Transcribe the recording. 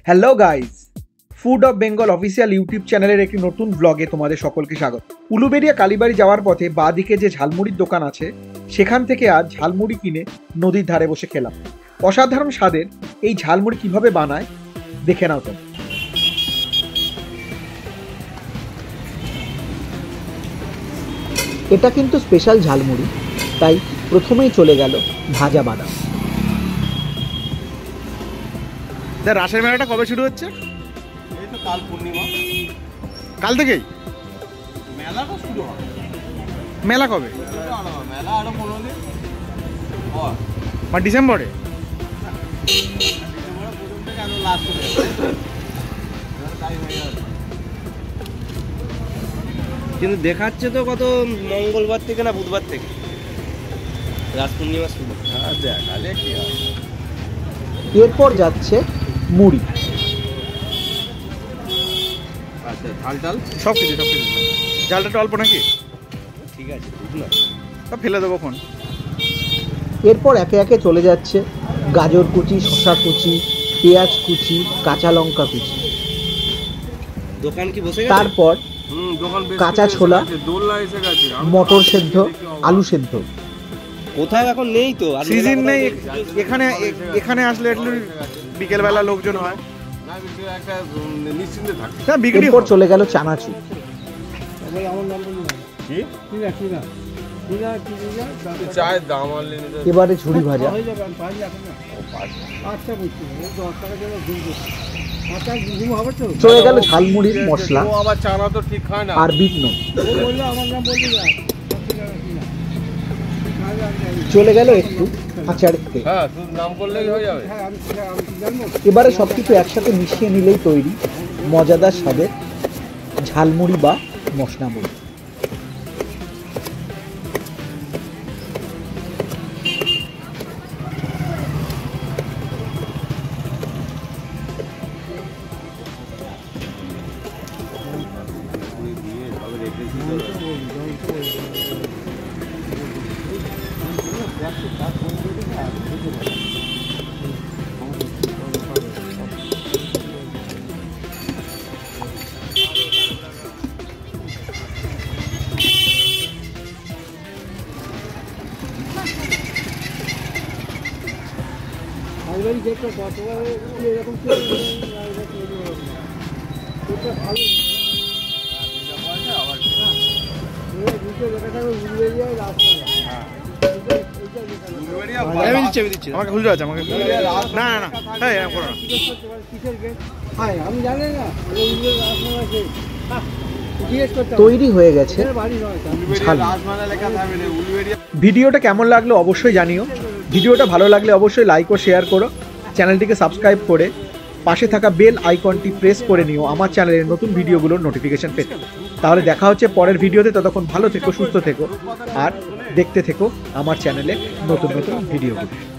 Hello guys, food of Bengal official YouTube চ্যানেলের একটি নতুন ব্লগে তোমাদের সকলকে স্বাগত। উলুবেড়িয়া কালীবাড়ি যাওয়ার পথে বাঁ দিকে যে ঝালমুড়ির দোকান আছে সেখান থেকে আজ ঝালমুড়ি কিনে নদীর ধারে বসে খেলাম। অসাধারণ স্বাদের এই ঝালমুড়ি কিভাবে বানায় দেখে নাও তোমরা। এটা কিন্তু স্পেশাল ঝালমুড়ি, তাই প্রথমেই চলে গেল ভাজা বাদাম। রাসের মেলাটা কবে শুরু হচ্ছে? এই তো কাল পূর্ণিমা, কাল থেকেই মেলাটা শুরু হবে। মেলা কবে? মেলা আরো 15 দিন পর, মানে ডিসেম্বরে। কিন্তু দেখাচ্ছে তো কত মঙ্গলবার থেকে না বুধবার থেকে রাস পূর্ণিমা শুরু। হ্যাঁ দেখালে কি হবে। এরপর যাচ্ছে মুড়ি। আচ্ছা, ঝাল টাল সব কিছু ঝালটা অল্প নাকি? ঠিক আছে, বুঝলাম। সব ফেলে দেবো কোন। এরপর একে একে চলে যাচ্ছে গাজর কুচি, শসা কুচি, পেঁয়াজ কুচি, কাঁচা লঙ্কা কুচি। দোকান কি বসে গেছে? তারপর কাঁচা ছোলা, মটর সেদ্ধ, আলু সেদ্ধ। কোথাও এখন নেই তো, সিজন নেই এখানে। এখানে আসলে একটু বিকেলবেলা লোকজন হয়, বিক্রি। এরপর চলে গেল চানাচুর। এবারে ঝুড়ি ভাজা, চলে গেল ঝালমুড়ির মশলা আর বিট নুন। চলে গেল একটু আচার তেল। এবারে সবকিছু একসাথে মিশিয়ে নিলেই তৈরি মজাদার স্বাদের ঝালমুড়ি বা মশলা মুড়ি। তৈরি হয়ে গেছে। ভিডিওটা কেমন লাগলো অবশ্যই জানিও। ভিডিওটা ভালো লাগলে অবশ্যই লাইক ও শেয়ার করো। চ্যানেলটিকে সাবস্ক্রাইব করে পাশে থাকা বেল আইকনটি প্রেস করে নিও আমার চ্যানেলের নতুন ভিডিওগুলোর নোটিফিকেশন পেতে। তাহলে দেখা হচ্ছে পরের ভিডিওতে। ততক্ষণ ভালো থেকো, সুস্থ থেকো আর দেখতে থেকো আমার চ্যানেলে নতুন নতুন ভিডিওগুলো।